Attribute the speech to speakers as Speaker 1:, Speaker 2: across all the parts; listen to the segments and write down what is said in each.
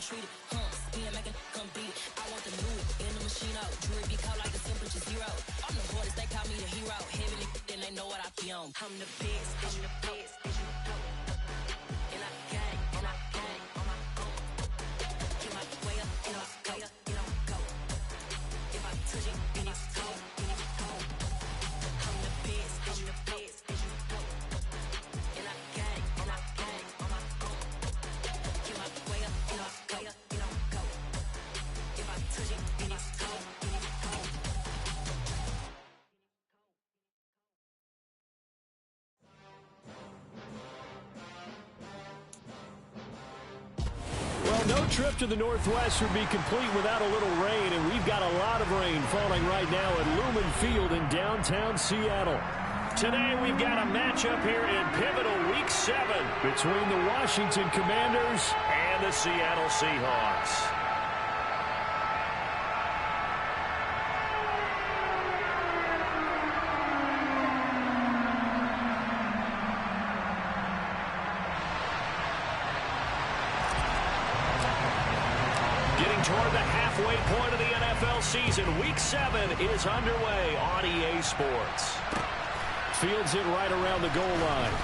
Speaker 1: treat it. Spin, make it come beat it. I want the new in the machine out. Jewelry be cold like the temperature 0. I'm the hardest, they call me the hero. Heaven, then they know what I be on. I'm the best, I'm the best, and I gang on my own. Get my way up, and I go, you don't go. If I touch it, then it's cold, then it's cold. I'm the best, I'm the best, and I gang on my own. Get my way up, and I go, you don't go. If I touch it, then it's cold, then it's cold.
Speaker 2: Well, no trip to the Northwest would be complete without a little rain, and we've got a lot of rain falling right now at Lumen Field in downtown Seattle. Today, we've got a matchup here in pivotal Week 7 between the Washington Commanders and the Seattle Seahawks. Toward the halfway point of the NFL season, Week 7 is underway on EA Sports. Fields it right around the goal line.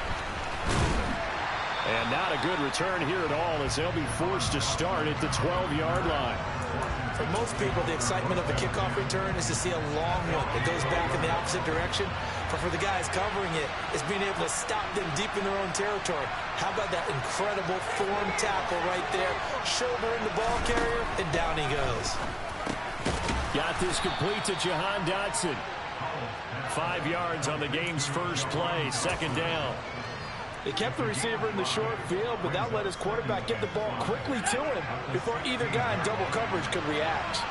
Speaker 2: And not a good return here at all as they'll be forced to start at the 12-yard line.
Speaker 3: For most people, the excitement of the kickoff return is to see a long one that goes back in the opposite direction. But for the guys covering it, it's being able to stop them deep in their own territory. How about that incredible form tackle right there? Shoulder in the ball carrier, and down he goes.
Speaker 2: Got this complete to Jahan Dotson. 5 yards on the game's first play, second down.
Speaker 4: They kept the receiver in the short field, but that let his quarterback get the ball quickly to him before either guy in double coverage could react.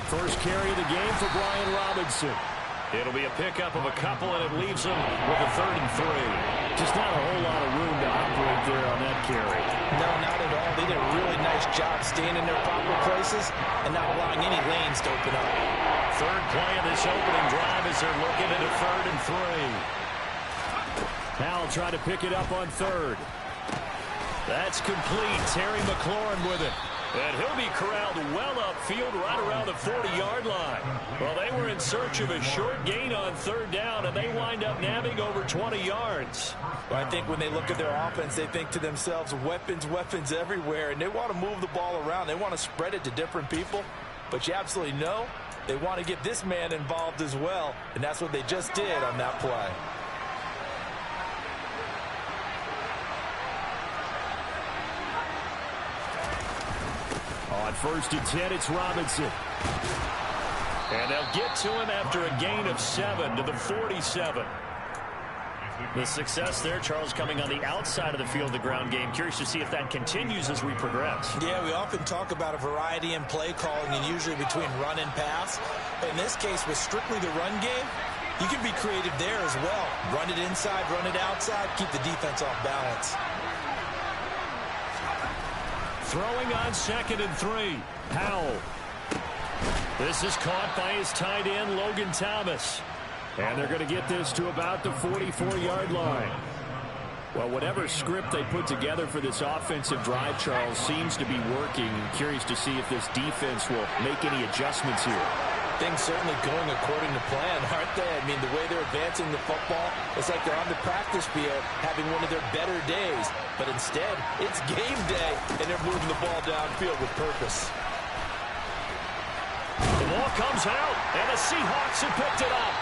Speaker 2: First carry of the game for Brian Robinson. It'll be a pickup of a couple, and it leaves him with a 3rd and 3. Just not a whole lot of room to operate there on that carry.
Speaker 3: No, not at all. They did a really nice job staying in their proper places and not allowing any lanes to open up.
Speaker 2: Third play of this opening drive as they're looking at a 3rd and 3. Powell tried to pick it up on 3rd. That's complete. Terry McLaurin with it. And he'll be corralled well upfield right around the 40-yard line. Well, they were in search of a short gain on 3rd down, and they wind up nabbing over 20 yards.
Speaker 4: Well, I think when they look at their offense, they think to themselves, weapons, weapons everywhere, and they want to move the ball around. They want to spread it to different people, but you absolutely know they want to get this man involved as well, and that's what they just did on that play.
Speaker 2: On 1st and 10, it's Robinson. And they'll get to him after a gain of 7 to the 47. The success there, Charles, coming on the outside of the field, the ground game. Curious to see if that continues as we progress.
Speaker 3: Yeah, we often talk about a variety in play calling and usually between run and pass. But in this case, with strictly the run game, you can be creative there as well. Run it inside, run it outside, keep the defense off balance.
Speaker 2: Throwing on 2nd and 3. Powell. This is caught by his tight end, Logan Thomas. And they're going to get this to about the 44-yard line. Well, whatever script they put together for this offensive drive, Charles, seems to be working. Curious to see if this defense will make any adjustments here.
Speaker 3: Things certainly going according to plan, aren't they? I mean, the way they're advancing the football, it's like they're on the practice field having one of their better days. But instead, it's game day, and they're moving the ball downfield with purpose.
Speaker 2: The ball comes out, and the Seahawks have picked it up.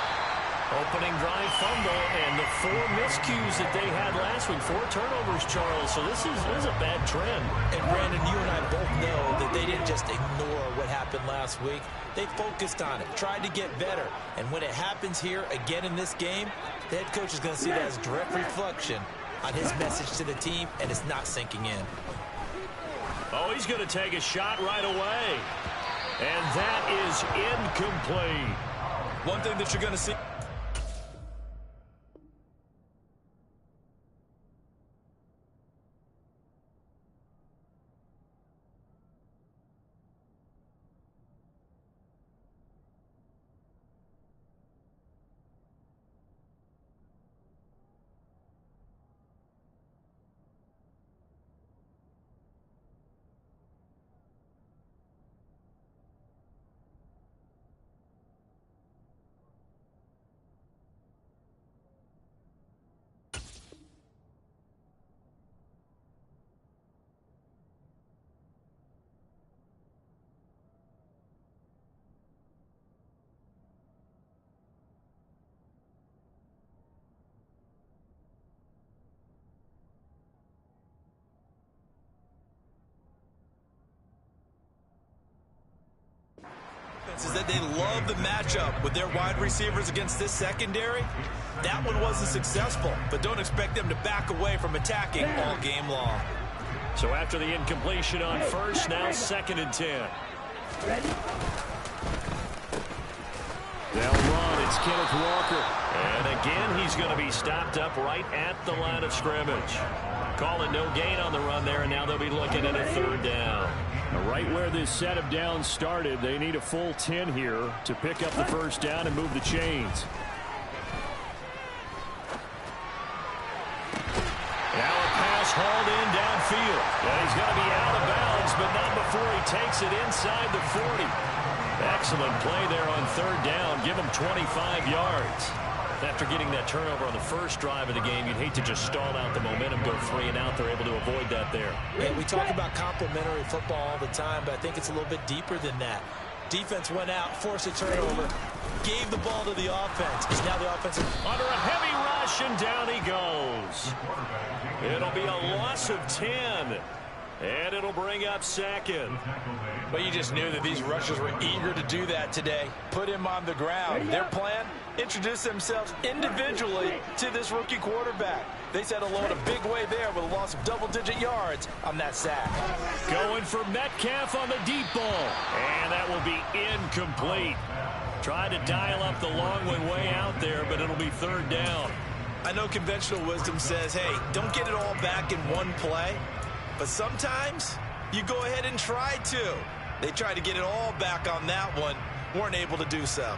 Speaker 2: Opening drive fumble, and the 4 miscues that they had last week. 4 turnovers, Charles. So this is a bad trend.
Speaker 3: And Brandon, you and I both know that they didn't just ignore what happened last week. They focused on it, tried to get better. And when it happens here again in this game, the head coach is going to see that as direct reflection on his message to the team, and it's not sinking in.
Speaker 2: Oh, he's going to take a shot right away. And that is incomplete.
Speaker 4: One thing that you're going to see. said they love the matchup with their wide receivers against this secondary. That one wasn't successful, but don't expect them to back away from attacking all game long.
Speaker 2: So after the incompletion on first, now 2nd and 10.
Speaker 5: Ready?
Speaker 2: They'll run. It's Kenneth Walker. And again, he's going to be stopped up right at the line of scrimmage. Calling no gain on the run there, and now they'll be looking at a 3rd down. Right where this set of downs started, they need a full 10 here to pick up the 1st down and move the chains. Now a pass hauled in downfield. And he's going to be out of bounds, but not before he takes it inside the 40. Excellent play there on 3rd down. Give him 25 yards. After getting that turnover on the first drive of the game, you'd hate to just stall out the momentum, go 3 and out. They're able to avoid that there.
Speaker 3: Yeah, we talk about complementary football all the time, but I think it's a little bit deeper than that. Defense went out, forced a turnover, gave the ball to the offense. Because now the offense
Speaker 2: under a heavy rush, and down he goes. It'll be a loss of 10. And it'll bring up 2nd.
Speaker 4: But you just knew that these rushers were eager to do that today. Put him on the ground. Their plan, introduce themselves individually to this rookie quarterback. They said hello in a big way there with a loss of double-digit yards on that sack.
Speaker 2: Going for Metcalf on the deep ball. And that will be incomplete. Trying to dial up the long one way out there, but it'll be 3rd down.
Speaker 4: I know conventional wisdom says, hey, don't get it all back in one play. But sometimes you go ahead and try to. They tried to get it all back on that one. Weren't able to do so.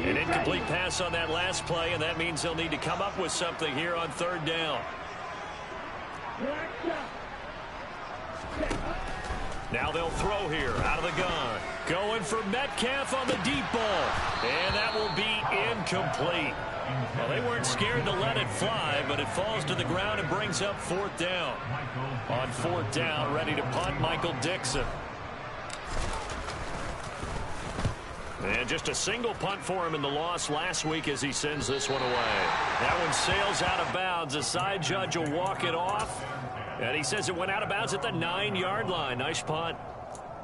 Speaker 2: An incomplete pass on that last play, and that means they'll need to come up with something here on 3rd down. Now they'll throw here out of the gun. Going for Metcalf on the deep ball. And that will be incomplete. Well, they weren't scared to let it fly, but it falls to the ground and brings up 4th down. On 4th down, ready to punt, Michael Dixon. And just a single punt for him in the loss last week as he sends this one away. That one sails out of bounds. The side judge will walk it off. And he says it went out of bounds at the 9-yard line. Nice punt.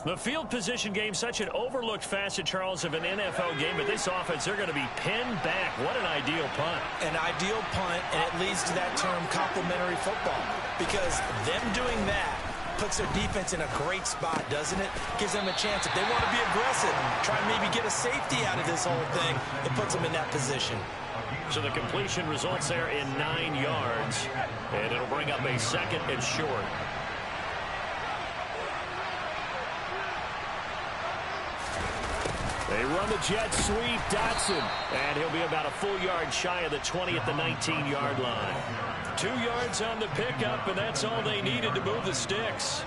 Speaker 2: The field position game, such an overlooked facet, Charles, of an NFL game. But this offense, they're going to be pinned back. What an ideal punt.
Speaker 3: an ideal punt, and it leads to that term complementary football. Because them doing that puts their defense in a great spot, doesn't it? Gives them a chance. If they want to be aggressive, try and maybe get a safety out of this whole thing, it puts them in that position.
Speaker 2: So the completion results there in 9 yards, and it'll bring up a 2nd and short. They run the jet sweep, Dotson, and he'll be about a full yard shy of the 20 at the 19-yard line. 2 yards on the pickup, and that's all they needed to move the sticks.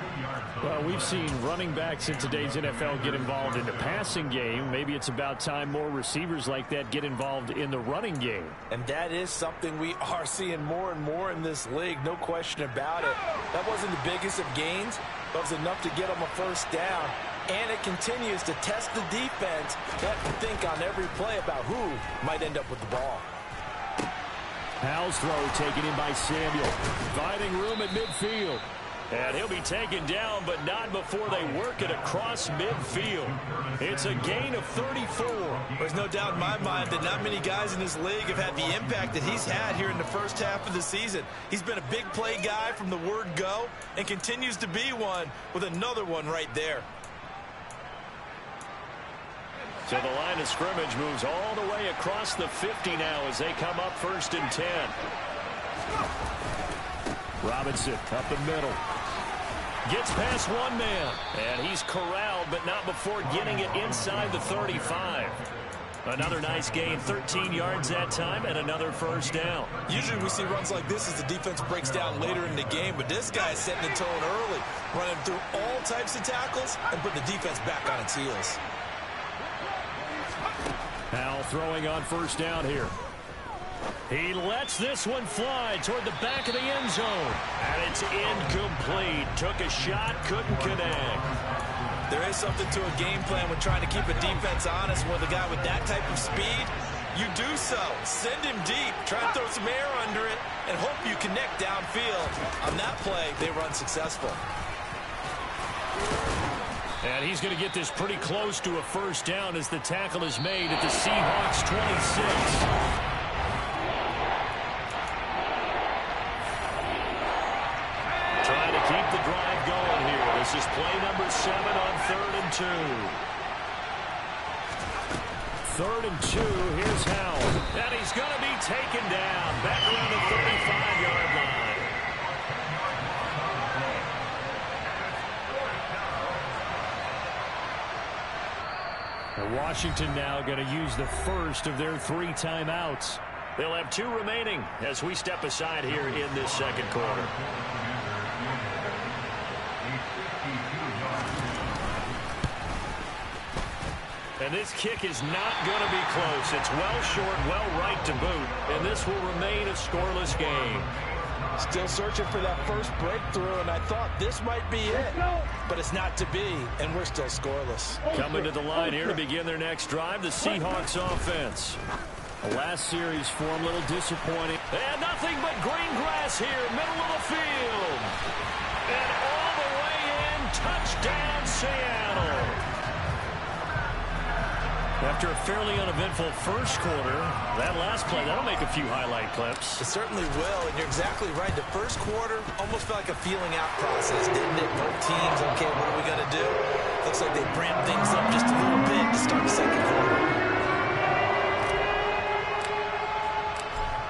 Speaker 2: Well, we've seen running backs in today's NFL get involved in the passing game. Maybe it's about time more receivers like that get involved in the running game.
Speaker 4: And that is something we are seeing more and more in this league, no question about it. That wasn't the biggest of gains, but it was enough to get them a first down. And it continues to test the defense. They have to think on every play about who might end up with the ball.
Speaker 2: Powell's throw taken in by Samuel. Finding room at midfield. And he'll be taken down, but not before they work it across midfield. It's a gain of 34.
Speaker 4: There's no doubt in my mind that not many guys in this league have had the impact that he's had here in the first half of the season. He's been a big play guy from the word go and continues to be one with another one right there.
Speaker 2: So the line of scrimmage moves all the way across the 50 now as they come up 1st and 10. Robinson up the middle. Gets past one man. And he's corralled, but not before getting it inside the 35. Another nice gain, 13 yards that time, and another first down.
Speaker 4: Usually we see runs like this as the defense breaks down later in the game, but this guy is setting the tone early, running through all types of tackles and putting the defense back on its heels.
Speaker 2: Powell throwing on first down here. He lets this one fly toward the back of the end zone. And it's incomplete. Took a shot, couldn't connect.
Speaker 3: There is something to a game plan when trying to keep a defense honest. With a guy with that type of speed, you do so. Send him deep, try and throw some air under it, and hope you connect downfield. On that play, they were unsuccessful.
Speaker 2: And he's going to get this pretty close to a first down as the tackle is made at the Seahawks 26. Trying to keep the drive going here. This is play number 7 on 3rd and 2. 3rd and 2. Here's Howell. And he's going to be taken down. Back around the 35-yard line. And Washington now going to use the first of their 3 timeouts. They'll have 2 remaining as we step aside here in this second quarter. And this kick is not going to be close. It's well short, well right to boot. And this will remain a scoreless game.
Speaker 3: Still searching for that first breakthrough, and I thought this might be it. But it's not to be, and we're still scoreless.
Speaker 2: Coming to the line here to begin their next drive, the Seahawks offense. The last series for them, a little disappointing. And nothing but green grass here, middle of the field. And all the way in, touchdown Seattle. After a fairly uneventful first quarter, that last play, that'll make a few highlight clips.
Speaker 3: It certainly will, and you're exactly right. The first quarter almost felt like a feeling out process, didn't it? Both teams, okay, what are we going to do? Looks like they ramped things up just a little bit to start the second quarter.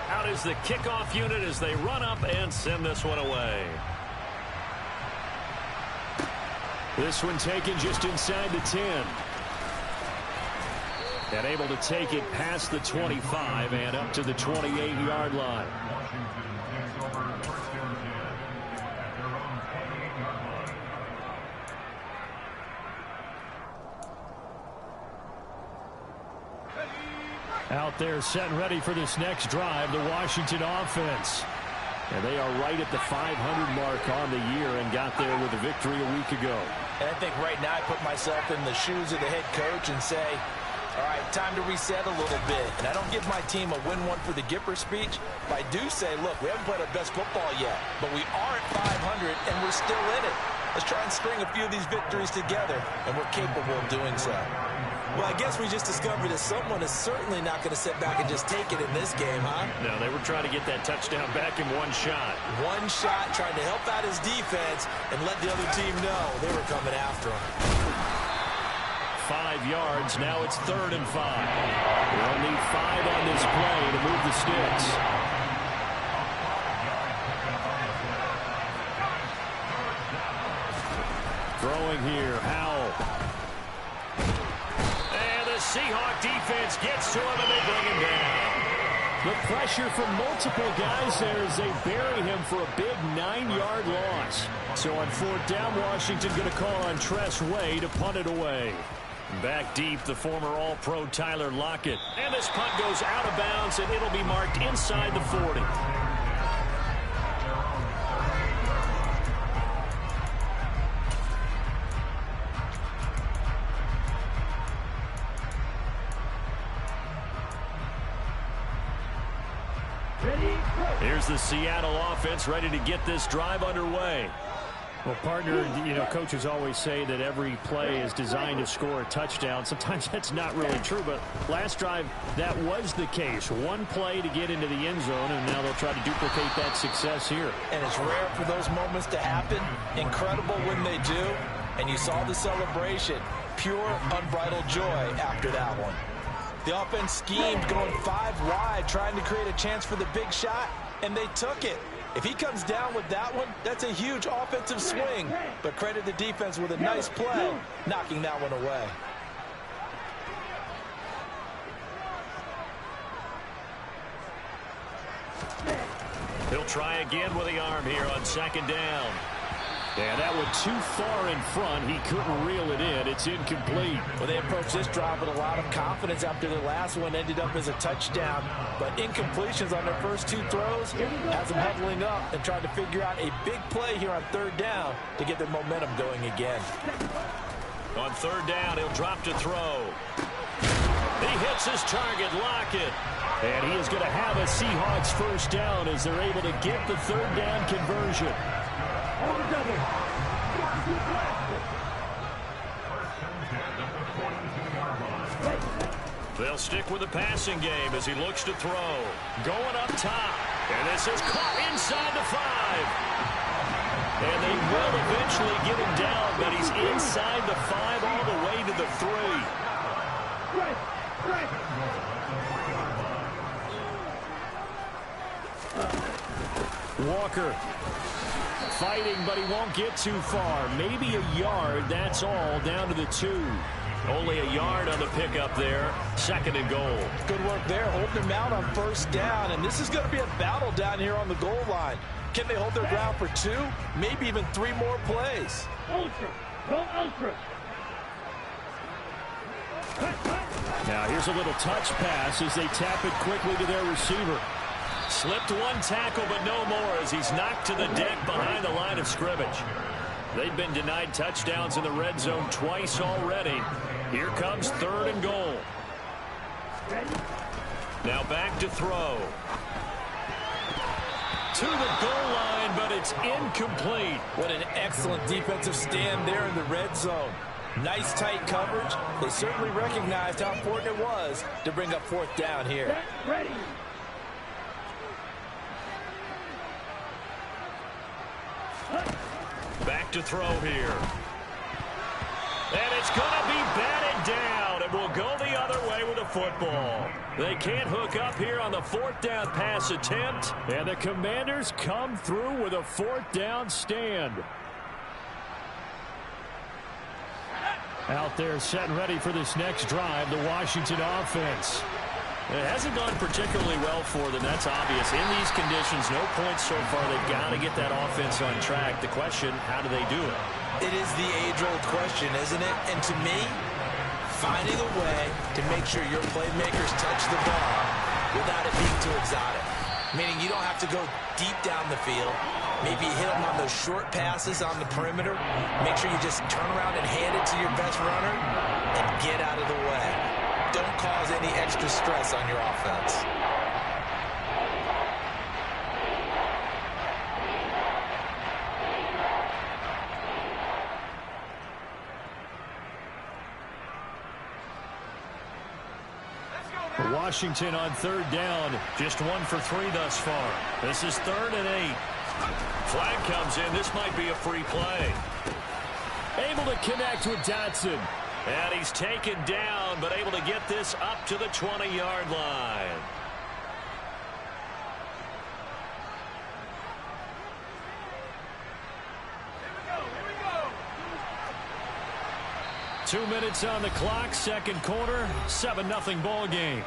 Speaker 2: Out is the kickoff unit as they run up and send this one away. This one taken just inside the 10. And able to take it past the 25 and up to the 28-yard line. Out there set and ready for this next drive, the Washington offense. And they are right at the 500 mark on the year and got there with a victory a week ago.
Speaker 3: And I think right now I put myself in the shoes of the head coach and say, all right, time to reset a little bit. And I don't give my team a win one for the Gipper speech, but I do say, look, we haven't played our best football yet, but we are at 500 and we're still in it. Let's try and string a few of these victories together, and we're capable of doing so. Well, I guess we just discovered that someone is certainly not going to sit back and just take it in this game, huh?
Speaker 2: No, they were trying to get that touchdown back in one shot.
Speaker 3: One shot, trying to help out his defense and let the other team know they were coming after him.
Speaker 2: 5 yards. Now it's 3rd and 5. They'll need 5 on this play to move the sticks. Throwing here, Howell. And the Seahawk defense gets to him and they bring him down. The pressure from multiple guys there as they bury him for a big 9-yard loss. So on 4th down, Washington going to call on Tress Way to punt it away. Back deep, the former All-Pro Tyler Lockett. And this punt goes out of bounds, and it'll be marked inside the 40. Here's the Seattle offense ready to get this drive underway. Well, partner, you know, coaches always say that every play is designed to score a touchdown. Sometimes that's not really true, but last drive, that was the case. One play to get into the end zone, and now they'll try to duplicate that success here.
Speaker 3: And it's rare for those moments to happen. Incredible when they do. And you saw the celebration. Pure, unbridled joy after that one. The offense schemed, going 5 wide, trying to create a chance for the big shot, and they took it. If he comes down with that one, that's a huge offensive swing. But credit the defense with a nice play, knocking that one away.
Speaker 2: He'll try again with the arm here on 2nd down. And that went too far in front. He couldn't reel it in. It's incomplete.
Speaker 3: Well, they approached this drive with a lot of confidence after the last one ended up as a touchdown. But incompletions on their first 2 throws has them huddling up and trying to figure out a big play here on 3rd down to get their momentum going again.
Speaker 2: On third down, he'll drop to throw. He hits his target, Lockett. And he is going to have a Seahawks first down as they're able to get the third down conversion. They'll stick with the passing game as he looks to throw. Going up top. And this is caught inside the 5. And they will eventually get him down, but he's inside the 5 all the way to the 3. Walker fighting, but he won't get too far. Maybe a yard, that's all, down to the 2. Only a yard on the pickup there. 2nd and goal.
Speaker 3: Good work there, holding him out on first down. And this is going to be a battle down here on the goal line. Can they hold their ground for 2? Maybe even 3 more plays.
Speaker 5: Ultra. Go ultra.
Speaker 2: Now here's a little touch pass as they tap it quickly to their receiver. Slipped one tackle, but no more as he's knocked to the deck behind the line of scrimmage. They've been denied touchdowns in the red zone twice already. Here comes 3rd and goal. Now back to throw. To the goal line, but it's incomplete.
Speaker 3: What an excellent defensive stand there in the red zone. Nice tight coverage. They certainly recognized how important it was to bring up 4th down here.
Speaker 5: Ready.
Speaker 2: Back to throw here. And it's going to be batted down. It will go the other way with the football. They can't hook up here on the 4th down pass attempt. And the Commanders come through with a 4th down stand. Out there set and ready for this next drive, the Washington offense. It hasn't gone particularly well for them. That's obvious. In these conditions, no points so far. They've got to get that offense on track. The question, how do they do it?
Speaker 3: It is the age-old question, isn't it? And to me, finding a way to make sure your playmakers touch the ball without it being too exotic. Meaning you don't have to go deep down the field. Maybe you hit them on those short passes on the perimeter. Make sure you just turn around and hand it to your best runner and get out of the way. Don't cause any extra stress on your offense.
Speaker 2: Washington on 3rd down. Just 1 for 3 thus far. This is 3rd and 8. Flag comes in. This might be a free play. Able to connect with Dotson. And he's taken down, but able to get this up to the 20-yard line.
Speaker 5: Here we go.
Speaker 2: 2 minutes on the clock, 2nd quarter, 7-0 ball game.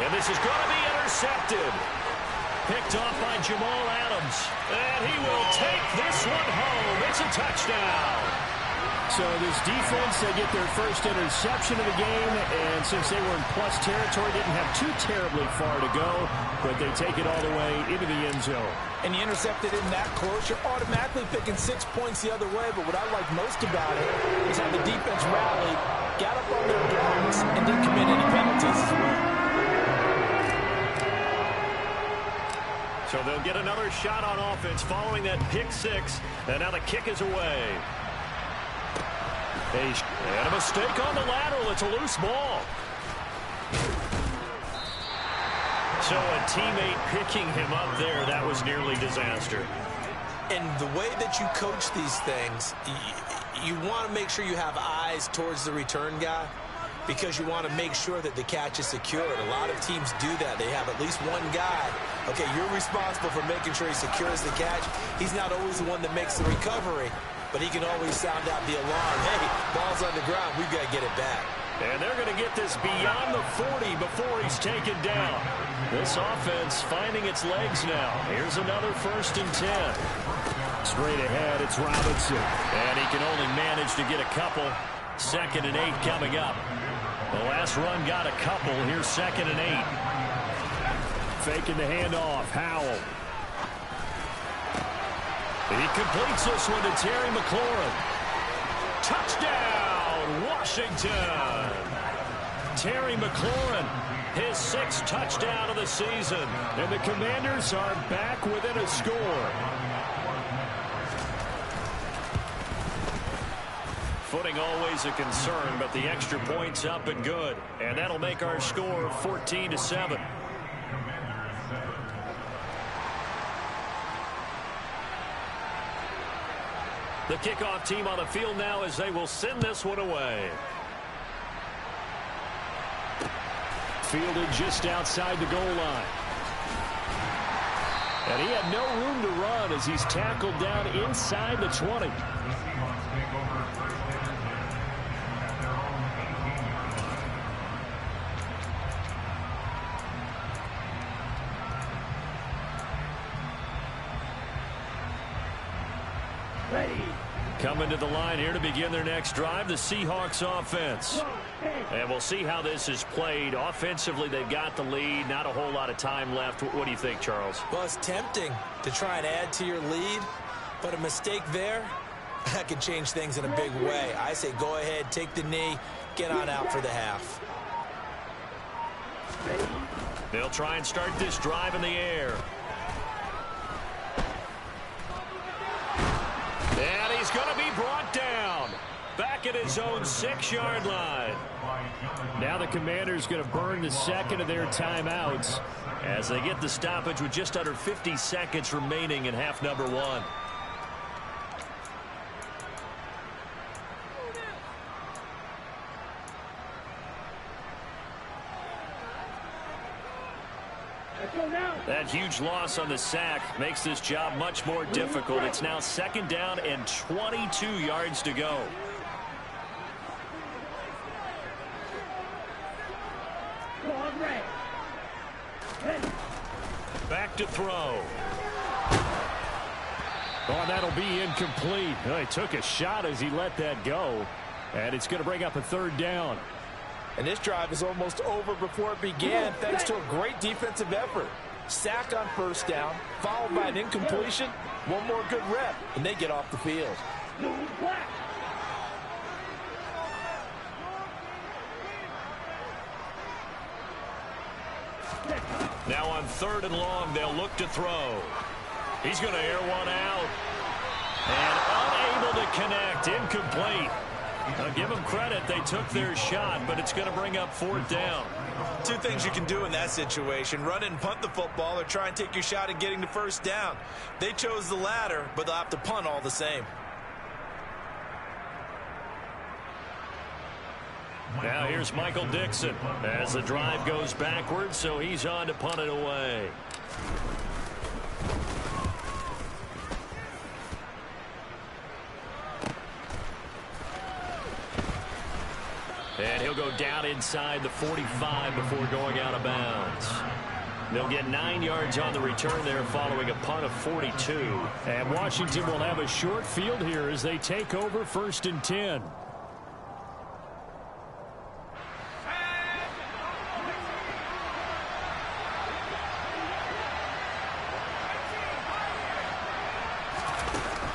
Speaker 2: And this is going to be intercepted. Picked off by Jamal Adams. And he will take this one home. It's a touchdown. So this defense, they get their first interception of the game. And since they were in plus territory, didn't have too terribly far to go. But they take it all the way into the end zone.
Speaker 3: And you intercepted in that close, you're automatically picking 6 points the other way. But what I like most about it is how the defense rallied, got up on their blocks, and didn't commit any penalties as well.
Speaker 2: So they'll get another shot on offense following that pick 6. And now the kick is away. And a mistake on the lateral. It's a loose ball. So a teammate picking him up there, that was nearly disaster.
Speaker 3: And the way that you coach these things, you want to make sure you have eyes towards the return guy, because you want to make sure that the catch is secured. A lot of teams do that. They have at least one guy. Okay, you're responsible for making sure he secures the catch. He's not always the one that makes the recovery, but he can always sound out the alarm. Hey, ball's on the ground. We've got to get it back.
Speaker 2: And they're going to get this beyond the 40 before he's taken down. This offense finding its legs now. Here's another 1st and 10. Straight ahead, it's Robinson. And he can only manage to get a couple. 2nd and 8 coming up. The last run got a couple. Here's 2nd and 8. Faking the handoff. Howell. He completes this one to Terry McLaurin. Touchdown, Washington. Terry McLaurin, his 6th touchdown of the season. And the Commanders are back within a score. Footing always a concern, but the extra point's up and good. And that'll make our score 14-7. The kickoff team on the field now as they will send this one away. Fielded just outside the goal line. And he had no room to run as he's tackled down inside the 20. Coming to the line here to begin their next drive, the Seahawks offense. And we'll see how this is played. Offensively, they've got the lead. Not a whole lot of time left. What do you think, Charles?
Speaker 3: Well, it's tempting to try and add to your lead, but a mistake there, that could change things in a big way. I say go ahead, take the knee, get on out for the half.
Speaker 2: They'll try and start this drive in the air. And he's going to be brought down back at his own 6-yard line. Now the Commanders going to burn the 2nd of their timeouts as they get the stoppage with just under 50 seconds remaining in half number 1. That huge loss on the sack makes this job much more difficult. It's now 2nd down and 22 yards to go. Back to throw. Oh, that'll be incomplete. Well, he took a shot as he let that go. And it's going to bring up a 3rd down.
Speaker 3: And this drive is almost over before it began thanks to a great defensive effort. Sack on 1st down, followed by an incompletion. One more good rep, and they get off the field.
Speaker 2: Now on 3rd and long, they'll look to throw. He's going to air one out. And unable to connect, incomplete. Now give them credit, they took their shot, but it's going to bring up 4th down.
Speaker 3: 2 things you can do in that situation: run and punt the football, or try and take your shot at getting the 1st down. They chose the latter, but they'll have to punt all the same.
Speaker 2: Now here's Michael Dixon as the drive goes backwards, so he's on to punt it away. And he'll go down inside the 45 before going out of bounds. They'll get 9 yards on the return there following a punt of 42. And Washington will have a short field here as they take over 1st and 10.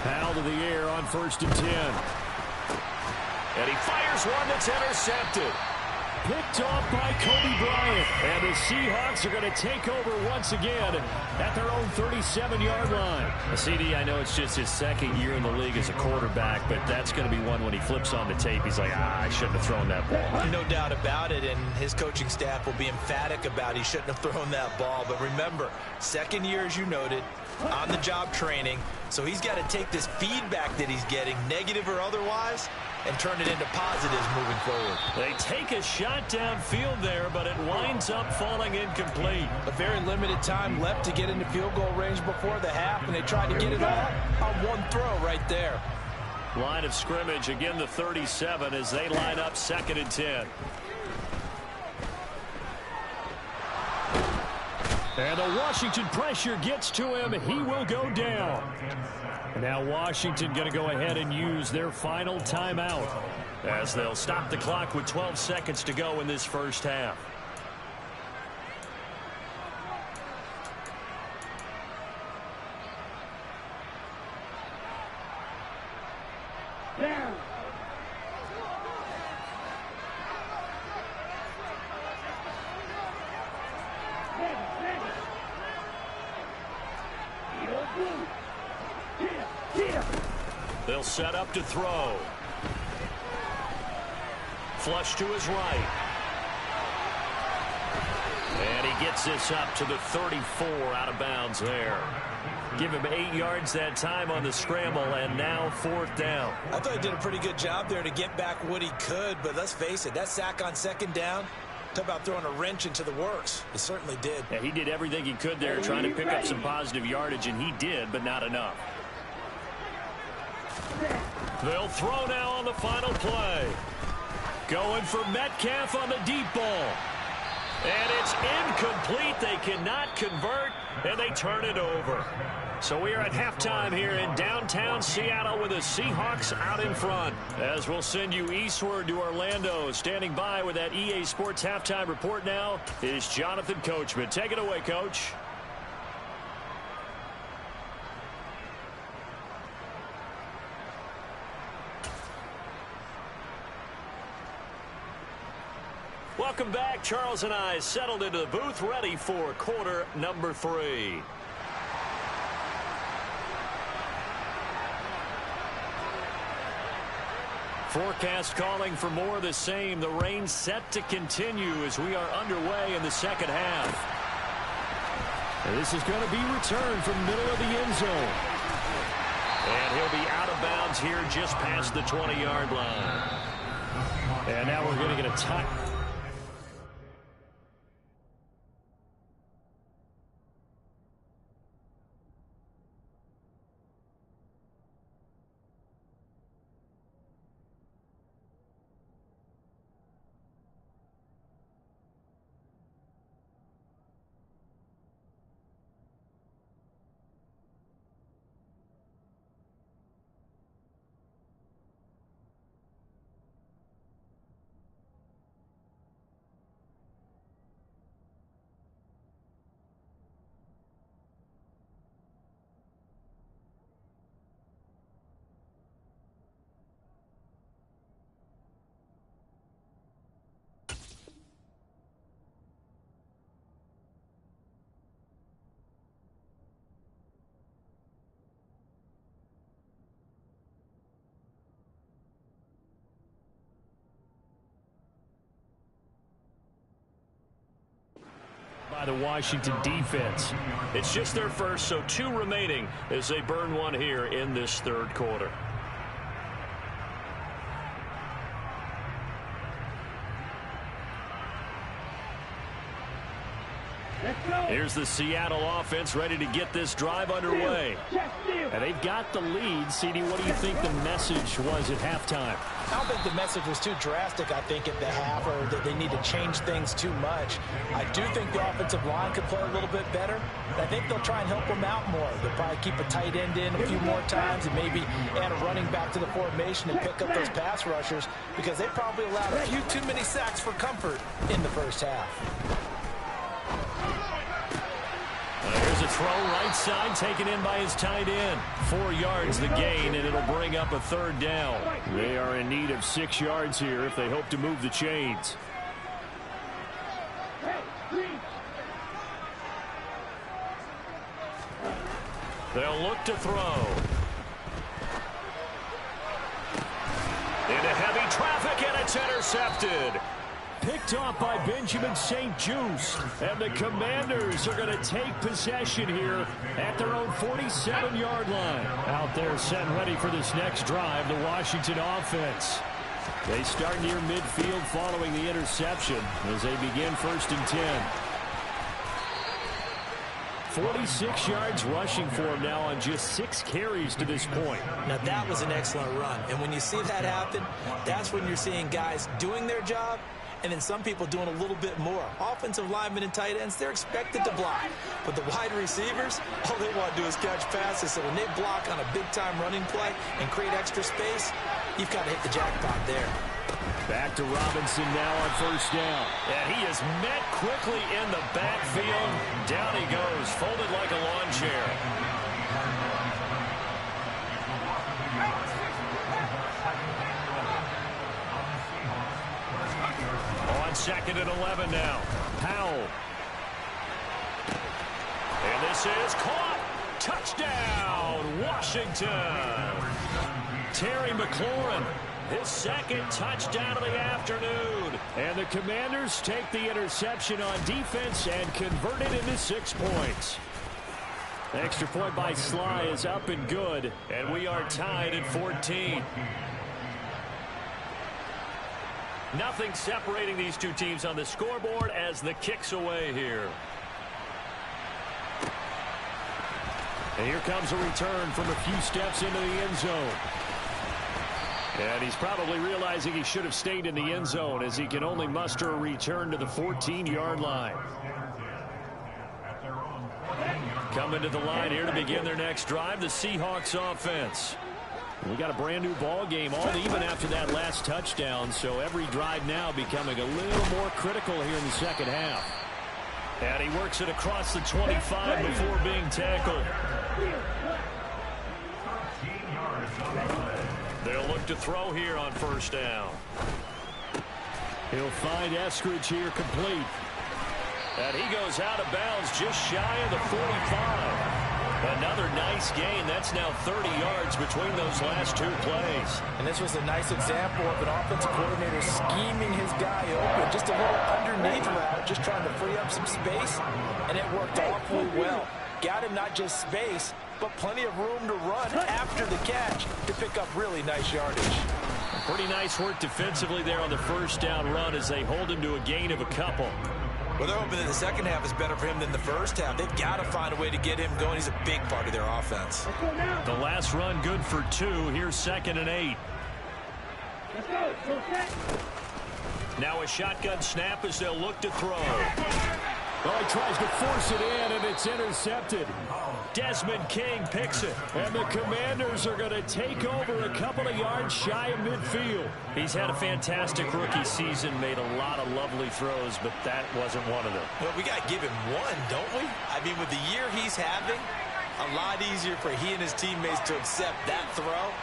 Speaker 2: Powell to the air on 1st and 10. And he fires one that's intercepted. Picked off by Kobe Bryant. And the Seahawks are going to take over once again at their own 37-yard line. CD, I know it's just his 2nd year in the league as a quarterback, but that's going to be one when he flips on the tape. He's like, I shouldn't have thrown that ball.
Speaker 3: No doubt about it, and his coaching staff will be emphatic about he shouldn't have thrown that ball. But remember, 2nd year, as you noted, on-the-job training. So he's got to take this feedback that he's getting, negative or otherwise, and turn it into positives moving forward.
Speaker 2: They take a shot downfield there, but it winds up falling incomplete.
Speaker 3: A very limited time left to get into field goal range before the half, and they tried to get it all on one throw right there.
Speaker 2: Line of scrimmage, again the 37 as they line up 2nd and 10. And the Washington pressure gets to him. He will go down. Now Washington going to go ahead and use their final timeout as they'll stop the clock with 12 seconds to go in this first half.
Speaker 5: Down.
Speaker 2: They'll set up to throw. Flush to his right. And he gets this up to the 34, out of bounds there. Give him 8 yards that time on the scramble, and now 4th down.
Speaker 3: I thought he did a pretty good job there to get back what he could, but let's face it, that sack on 2nd down, talk about throwing a wrench into the works. It certainly did.
Speaker 2: Yeah, he did everything he could there trying to pick up some positive yardage, and he did, but not enough. They'll throw now on the final play. Going for Metcalf on the deep ball. And it's incomplete. They cannot convert, and they turn it over. So we are at halftime here in downtown Seattle with the Seahawks out in front. As we'll send you eastward to Orlando. Standing by with that EA Sports halftime report now is Jonathan Coachman. Take it away, Coach. Welcome back. Charles and I settled into the booth, ready for quarter number 3. Forecast calling for more of the same. The rain set to continue as we are underway in the second half. And this is going to be returned from middle of the end zone. And he'll be out of bounds here just past the 20-yard line. And now we're going to get a tie. By the Washington defense. It's just their first, so 2 remaining as they burn one here in this third quarter. Here's the Seattle offense ready to get this drive underway. And they've got the lead. CD, what do you think the message was at halftime?
Speaker 3: I don't think the message was too drastic, I think, at the half, or that they need to change things too much. I do think the offensive line could play a little bit better. I think they'll try and help them out more. They'll probably keep a tight end in a few more times and maybe add a running back to the formation and pick up those pass rushers, because they probably allowed a few too many sacks for comfort in the first half.
Speaker 2: Here's a throw right side taken in by his tight end. 4 yards the gain, and it'll bring up a 3rd down. They are in need of 6 yards here if they hope to move the chains. They'll look to throw. Into heavy traffic, and it's intercepted. Picked off by Benjamin St-Juste. And the Commanders are going to take possession here at their own 47-yard line. Out there set and ready for this next drive, the Washington offense. They start near midfield following the interception as they begin 1st and 10. 46 yards rushing for him now on just 6 carries to this point.
Speaker 3: Now, that was an excellent run. And when you see that happen, that's when you're seeing guys doing their job and then some people doing a little bit more. Offensive linemen and tight ends, they're expected to block. But the wide receivers, all they want to do is catch passes. So when they block on a big-time running play and create extra space, you've got to hit the jackpot there.
Speaker 2: Back to Robinson now on first down. And he is met quickly in the backfield. Down he goes, folded like a lawn chair. On 2nd and 11 now. Powell. And this is caught. Touchdown, Washington. Terry McLaurin. His second touchdown of the afternoon. And the Commanders take the interception on defense and convert it into 6 points. The extra point by Sly is up and good. And we are tied at 14. Nothing separating these two teams on the scoreboard as the kick's away here. And here comes a return from a few steps into the end zone. And he's probably realizing he should have stayed in the end zone as he can only muster a return to the 14-yard line. Coming to the line here to begin their next drive, the Seahawks offense. We got a brand new ball game, all even after that last touchdown, so every drive now becoming a little more critical here in the second half. And he works it across the 25 before being tackled. They'll look to throw here on first down. He'll find Eskridge here complete. And he goes out of bounds just shy of the 45. Another nice gain. That's now 30 yards between those last two plays.
Speaker 3: And this was a nice example of an offensive coordinator scheming his guy open. Just a little underneath route, just trying to free up some space. And it worked awfully well. Got him not just space, but plenty of room to run after the catch to pick up really nice yardage.
Speaker 2: Pretty nice work defensively there on the first down run as they hold him to a gain of a couple.
Speaker 3: Well, they're hoping that the second half is better for him than the first half. They've got to find a way to get him going. He's a big part of their offense.
Speaker 2: The last run good for 2. Here's 2nd and 8.
Speaker 5: Let's go.
Speaker 2: Now a shotgun snap as they'll look to throw. Oh, he tries to force it in, and it's intercepted. Desmond King picks it. And the Commanders are going to take over a couple of yards shy of midfield. He's had a fantastic rookie season, made a lot of lovely throws, but that wasn't one of them.
Speaker 3: Well, we got to give him one, don't we? I mean, with the year he's having, a lot easier for he and his teammates to accept that throw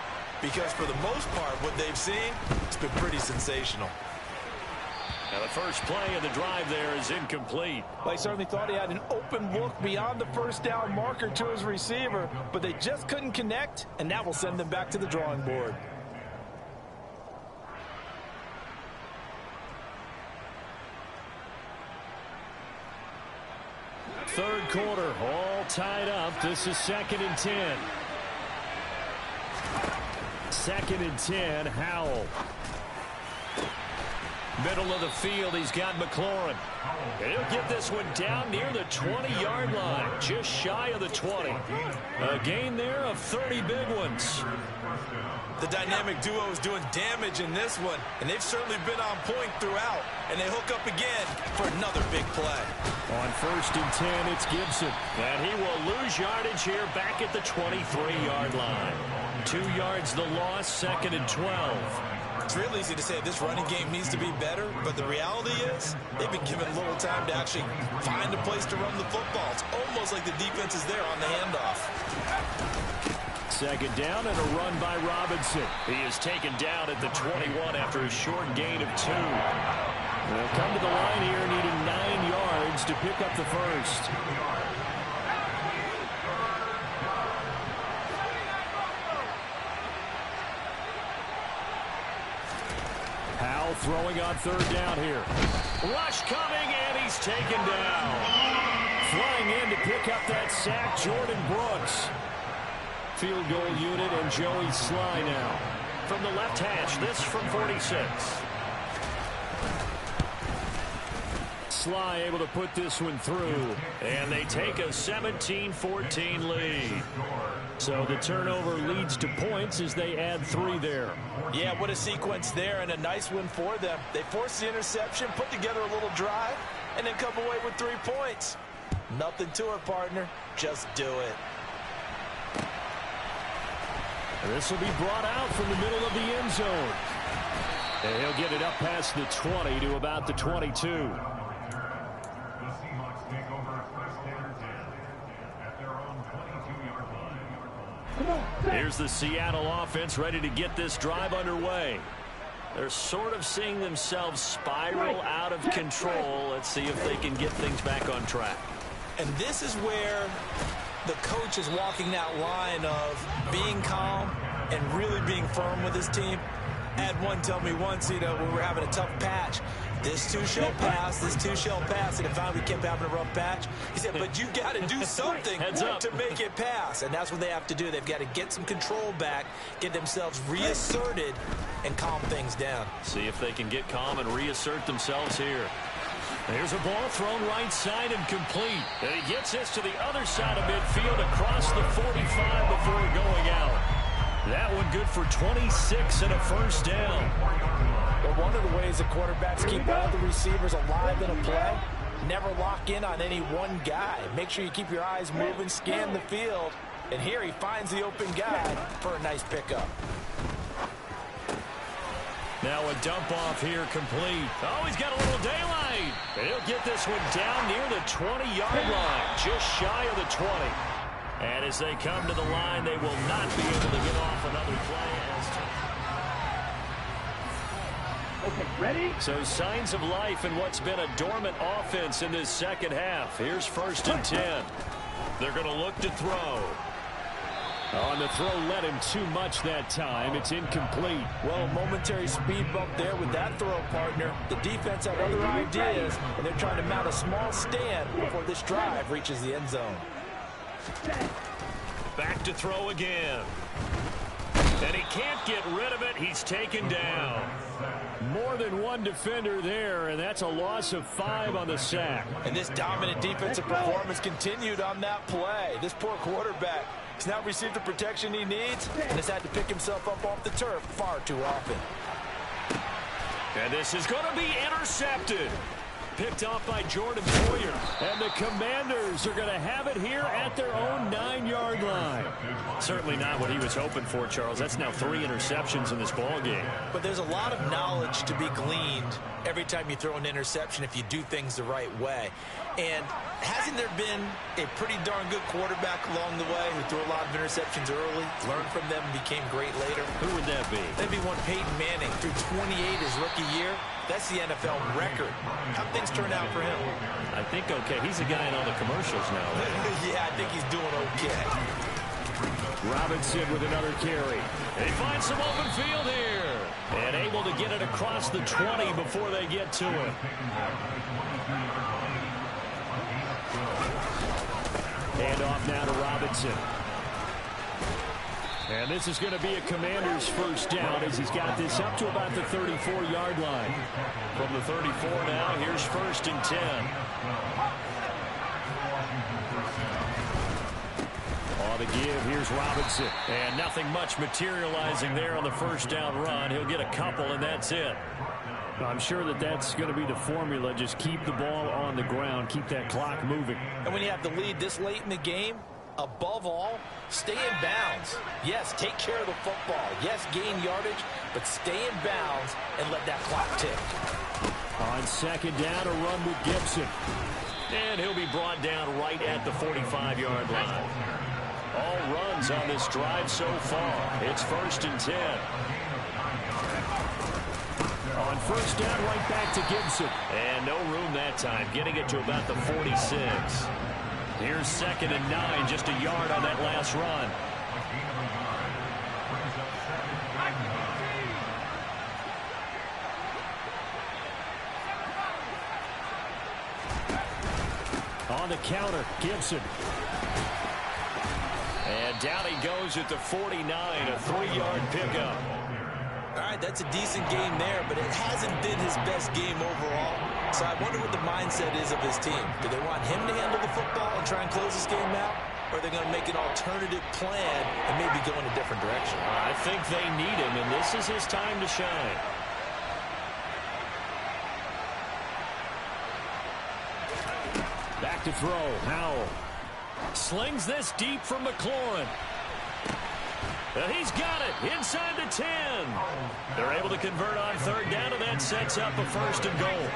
Speaker 3: because for the most part, what they've seen, it's been pretty sensational.
Speaker 2: Now the first play of the drive there is incomplete.
Speaker 4: Well, he certainly thought he had an open look beyond the first down marker to his receiver, but they just couldn't connect, and that will send them back to the drawing board.
Speaker 2: Third quarter, all tied up. This is 2nd and 10. 2nd and 10, Howell. Middle of the field, he's got McLaurin. And he'll get this one down near the 20-yard line, just shy of the 20. A gain there of 30 big ones.
Speaker 3: The dynamic duo is doing damage in this one, and they've certainly been on point throughout. And they hook up again for another big play.
Speaker 2: On 1st and 10, it's Gibson. And he will lose yardage here back at the 23-yard line. 2 yards the loss, 2nd and 12.
Speaker 3: It's real easy to say this running game needs to be better, but the reality is they've been given little time to actually find a place to run the football. It's almost like the defense is there on the handoff.
Speaker 2: 2nd down and a run by Robinson. He is taken down at the 21 after a short gain of 2. They'll come to the line here needing 9 yards to pick up the first. Powell throwing on 3rd down here. Rush coming, and he's taken down. Flying in to pick up that sack, Jordan Brooks. Field goal unit and Joey Sly now. From the left hash, this from 46. Sly able to put this one through, and they take a 17-14 lead. So the turnover leads to points as they add 3 there.
Speaker 3: Yeah, what a sequence there, and a nice win for them. They forced the interception, put together a little drive, and then come away with 3 points. Nothing to it, partner. Just do it.
Speaker 2: This will be brought out from the middle of the end zone. And he'll get it up past the 20 to about the 22. Here's the Seattle offense ready to get this drive underway. They're sort of seeing themselves spiral out of control. Let's see if they can get things back on track.
Speaker 3: And this is where the coach is walking that line of being calm and really being firm with his team. I had one tell me once, when we were having a tough patch, this too shall pass, this too shall pass. And if we kept having a rough patch, he said, but you got to do something to make it pass. And that's what they have to do. They've got to get some control back, get themselves reasserted, and calm things down.
Speaker 2: See if they can get calm and reassert themselves here. Here's a ball thrown right side and complete. And he gets this to the other side of midfield across the 45 before going out. That one good for 26 and a first down.
Speaker 3: But one of the ways the quarterbacks keep all the receivers alive in a play, never lock in on any one guy. Make sure you keep your eyes moving, scan the field. And here he finds the open guy for a nice pickup.
Speaker 2: Now a dump off here complete. Oh, he's got a little daylight. And he'll get this one down near the 20-yard line, just shy of the 20. And as they come to the line, they will not be able to get off another play.
Speaker 5: Okay, ready?
Speaker 2: So signs of life in what's been a dormant offense in this second half. Here's 1st and 10. They're going to look to throw. On the throw led him too much that time. It's incomplete.
Speaker 3: Well, a momentary speed bump there with that throw, partner. The defense had other ideas, and they're trying to mount a small stand before this drive reaches the end zone.
Speaker 2: Back to throw again. And he can't get rid of it. He's taken down. More than one defender there, and that's a loss of 5 on the sack.
Speaker 3: And this dominant defensive performance continued on that play. This poor quarterback has now received the protection he needs and has had to pick himself up off the turf far too often.
Speaker 2: And this is going to be intercepted. Picked off by Jordan Poyer. And the Commanders are going to have it here at their own 9-yard line. Certainly not what he was hoping for, Charles. That's now 3 interceptions in this ball game.
Speaker 3: But there's a lot of knowledge to be gleaned every time you throw an interception if you do things the right way. And hasn't there been a pretty darn good quarterback along the way who threw a lot of interceptions early, learned from them, and became great later?
Speaker 2: Who would that be?
Speaker 3: That'd be one Peyton Manning. Threw 28 his rookie year. That's the NFL record. How'd things turn out for him?
Speaker 2: I think okay. He's a guy in all the commercials now. Right?
Speaker 3: Yeah, I think he's doing okay.
Speaker 2: Robinson with another carry. They find some open field here. And able to get it across the 20 before they get to it. Hand off now to Robinson. And this is going to be a Commander's first down as he's got this up to about the 34-yard line. From the 34 now, here's 1st and 10. On the give, here's Robinson. And nothing much materializing there on the first down run. He'll get a couple, and that's it. I'm sure that that's going to be the formula. Just keep the ball on the ground. Keep that clock moving.
Speaker 3: And when you have the lead this late in the game, above all, stay in bounds. Yes, take care of the football. Yes, gain yardage, but stay in bounds and let that clock tick.
Speaker 2: On 2nd down, a run with Gibson. And he'll be brought down right at the 45-yard line. All runs on this drive so far. It's 1st and 10. On 1st down, right back to Gibson. And no room that time, getting it to about the 46. Here's 2nd and 9, just a yard on that last run. On the counter, Gibson. And down he goes at the 49, a 3-yard pickup.
Speaker 3: All right, right. That's a decent game there, but it hasn't been his best game overall. So I wonder what the mindset is of his team. Do they want him to handle the football and try and close this game out? Or are they going to make an alternative plan and maybe go in a different direction?
Speaker 2: I think they need him, and this is his time to shine. Back to throw. Howell slings this deep from McLaurin. He's got it inside the 10. They're able to convert on third down, and that sets up a 1st and goal.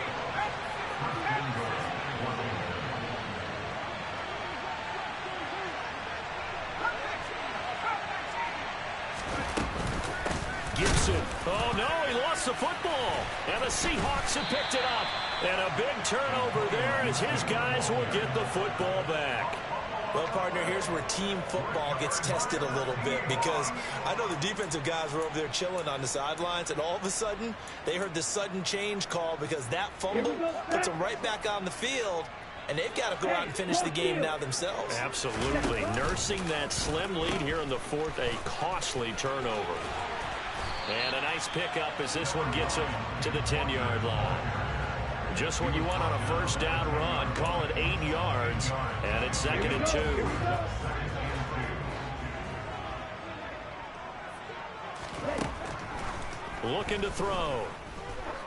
Speaker 2: Gibson. Oh, no, he lost the football. And the Seahawks have picked it up. And a big turnover there as his guys will get the football back.
Speaker 3: Well, partner, here's where team football gets tested a little bit, because I know the defensive guys were over there chilling on the sidelines, and all of a sudden they heard the sudden change call because that fumble puts them right back on the field, and they've got to go out and finish the game now themselves.
Speaker 2: Absolutely. Nursing that slim lead here in the 4th, a costly turnover. And a nice pickup as this one gets him to the 10-yard line. Just what you want on a 1st down run. Call it 8 yards, and it's 2nd and 2. Looking to throw.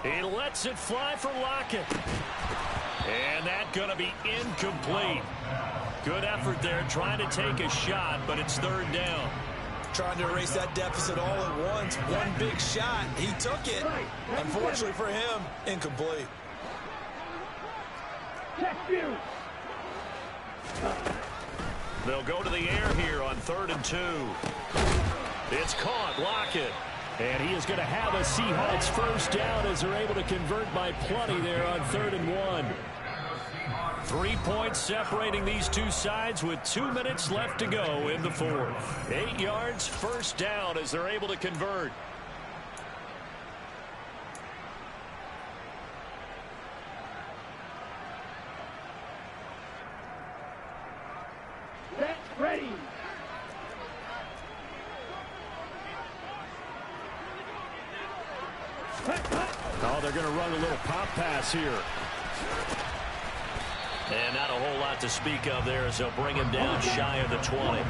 Speaker 2: He lets it fly for Lockett. And that's going to be incomplete. Good effort there trying to take a shot, but it's 3rd down.
Speaker 3: Trying to erase that deficit all at once. One big shot. He took it. Unfortunately for him, incomplete.
Speaker 2: They'll go to the air here on 3rd and 2. It's caught. Lockett. And he is going to have a Seahawks 1st down as they're able to convert by plenty there on 3rd and 1. 3 points separating these two sides with 2 minutes left to go in the 4th. 8 yards, 1st down as they're able to convert.
Speaker 5: Ready.
Speaker 2: Oh, they're going to run a little pop pass here. And not a whole lot to speak of there as they'll bring him down shy of the 20.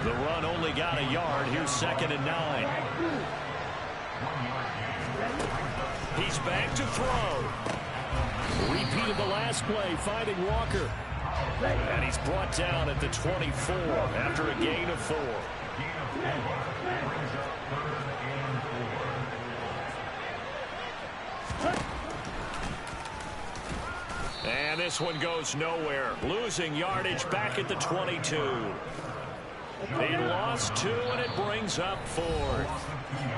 Speaker 2: The run only got a yard. Here's 2nd and 9. He's back to throw. Repeat of the last play, finding Walker. And he's brought down at the 24 after a gain of 4. And this one goes nowhere. Losing yardage back at the 22. They lost 2, and it brings up 4th.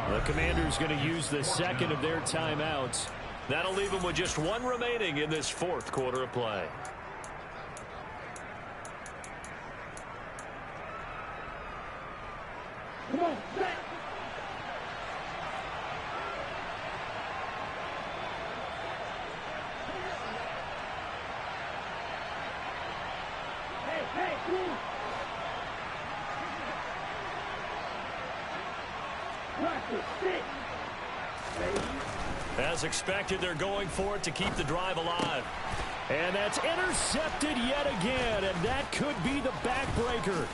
Speaker 2: The Commanders going to use the 2nd of their timeouts. That'll leave them with just 1 remaining in this 4th quarter of play.
Speaker 5: Come on, set. Hey, move. Practice, sit.
Speaker 2: As expected, they're going for it to keep the drive alive. And that's intercepted yet again, and that could be the backbreaker.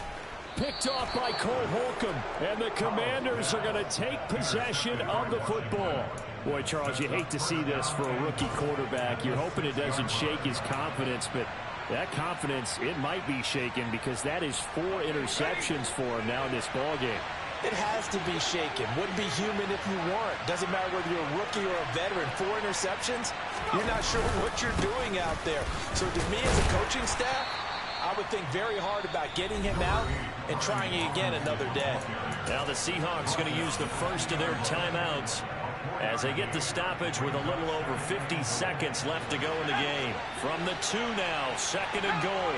Speaker 2: Picked off by Cole Holcomb, and the Commanders are going to take possession of the football. Boy, Charles, you hate to see this for a rookie quarterback. You're hoping it doesn't shake his confidence, but that confidence, it might be shaken because that is 4 interceptions for him now in this ballgame.
Speaker 3: It has to be shaken. Wouldn't be human if you weren't. Doesn't matter whether you're a rookie or a veteran. 4 interceptions, you're not sure what you're doing out there. So to me as a coaching staff, I would think very hard about getting him out and trying it again another day.
Speaker 2: Now the Seahawks going to use the first of their timeouts as they get the stoppage with a little over 50 seconds left to go in the game. From the 2 now, 2nd and goal.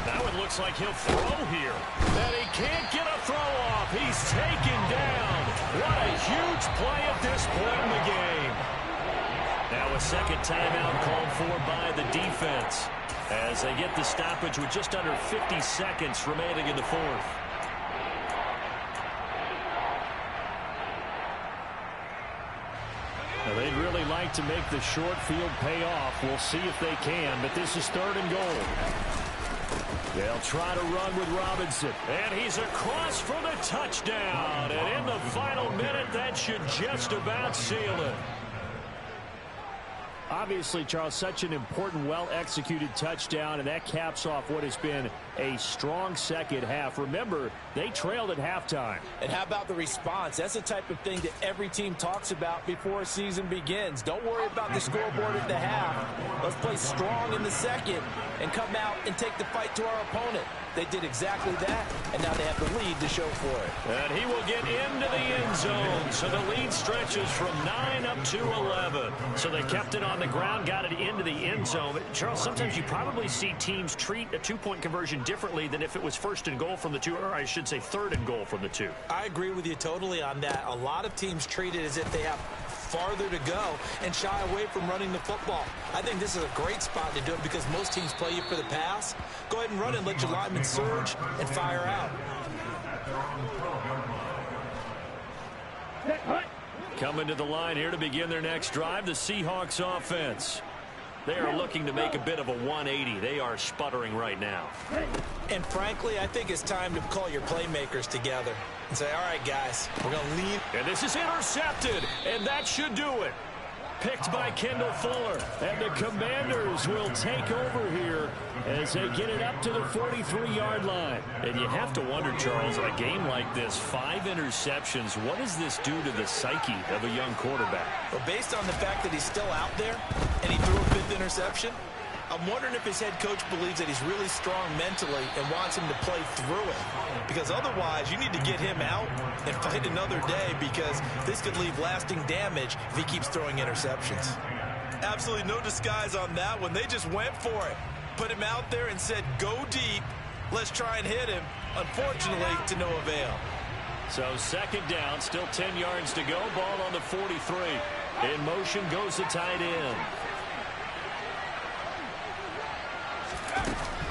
Speaker 2: Now it looks like he'll throw here. And he can't get a throw off. He's taken down. What a huge play at this point in the game. Now a 2nd timeout called for by the defense. as they get the stoppage with just under 50 seconds remaining in the fourth. Now, they'd really like to make the short field pay off. We'll see if they can, but this is 3rd and goal. They'll try to run with Robinson, and he's across for the touchdown. And in the final minute, that should just about seal it. Obviously, Charles, such an important, well-executed touchdown, and that caps off what has been a strong second half. Remember, they trailed at halftime.
Speaker 3: And how about the response? That's the type of thing that every team talks about before a season begins. Don't worry about the scoreboard at the half. Let's play strong in the second and come out and take the fight to our opponent. They did exactly that, and now they have the lead to show for it.
Speaker 2: And he will get into the end zone. So the lead stretches from 9 up to 11. So they kept it on the ground, got it into the end zone. But Charles, sometimes you probably see teams treat a two-point conversion differently than if it was 1st and goal from the 2, or I should say 3rd and goal from the 2.
Speaker 3: I agree with you totally on that. A lot of teams treat it as if they have farther to go and shy away from running the football. I think this is a great spot to do it because most teams play you for the pass. Go ahead and run it, let your linemen surge and fire out.
Speaker 2: Coming to the line here to begin their next drive, the Seahawks offense. They are looking to make a bit of a 180. They are sputtering right now.
Speaker 3: And frankly, I think it's time to call your playmakers together and say, all right, guys, we're going to lean.
Speaker 2: And this is intercepted, and that should do it. Picked by Kendall Fuller, and the Commanders will take over here as they get it up to the 43-yard line. And you have to wonder, Charles, a game like this, 5 interceptions, what does this do to the psyche of a young quarterback?
Speaker 3: Well, based on the fact that he's still out there and he threw a 5th interception, I'm wondering if his head coach believes that he's really strong mentally and wants him to play through it. Because otherwise, you need to get him out and fight another day because this could leave lasting damage if he keeps throwing interceptions. Absolutely no disguise on that one. They just went for it. Put him out there and said, go deep. Let's try and hit him. Unfortunately, to no avail.
Speaker 2: So 2nd down, still 10 yards to go. Ball on the 43. In motion goes the tight end.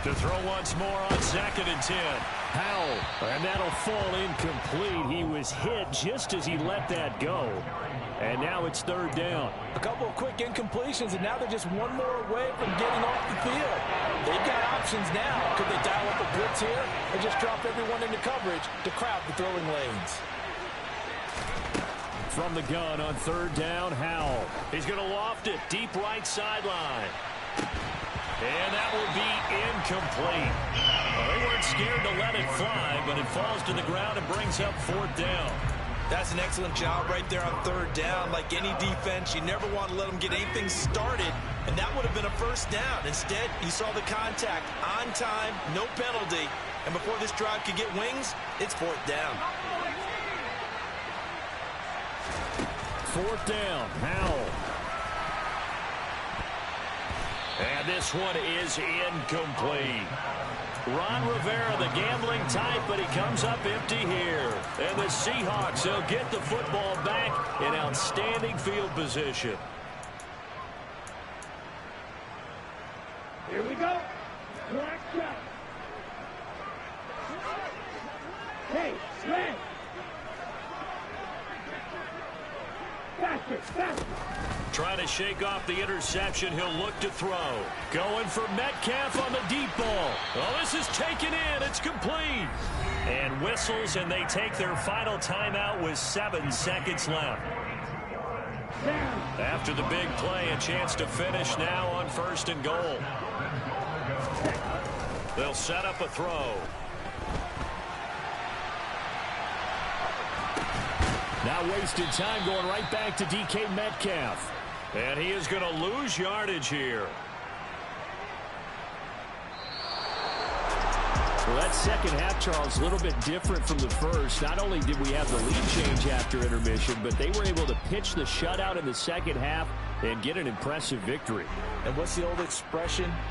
Speaker 2: To throw once more on 2nd and 10. Howell, and that'll fall incomplete. He was hit just as he let that go. And now it's 3rd down.
Speaker 3: A couple of quick incompletions, and now they're just one more away from getting off the field. They've got options now. Could they dial up a blitz here or just drop everyone into coverage to crowd the throwing lanes?
Speaker 2: From the gun on 3rd down, Howell. He's going to loft it deep right sideline. And that will be incomplete. Well, they weren't scared to let it fly, but it falls to the ground and brings up 4th down.
Speaker 3: That's an excellent job right there on 3rd down. Like any defense, you never want to let them get anything started, and that would have been a 1st down. Instead, you saw the contact on time, no penalty, and before this drive could get wings, it's 4th down.
Speaker 2: 4th down, Howell. And this one is incomplete. Ron Rivera, the gambling type, but he comes up empty here. And the Seahawks, they'll get the football back in outstanding field position.
Speaker 5: Here we go. Black shot. Hey, slant. Faster, faster.
Speaker 2: Trying to shake off the interception. He'll look to throw. Going for Metcalf on the deep ball. Oh, this is taken in. It's complete. And whistles, and they take their final timeout with 7 seconds left. After the big play, a chance to finish now on 1st and goal. They'll set up a throw. Now wasted time going right back to DK Metcalf. And he is going to lose yardage here. Well, that second half, Charles, a little bit different from the first. Not only did we have the lead change after intermission, but they were able to pitch the shutout in the second half and get an impressive victory.
Speaker 3: And what's the old expression?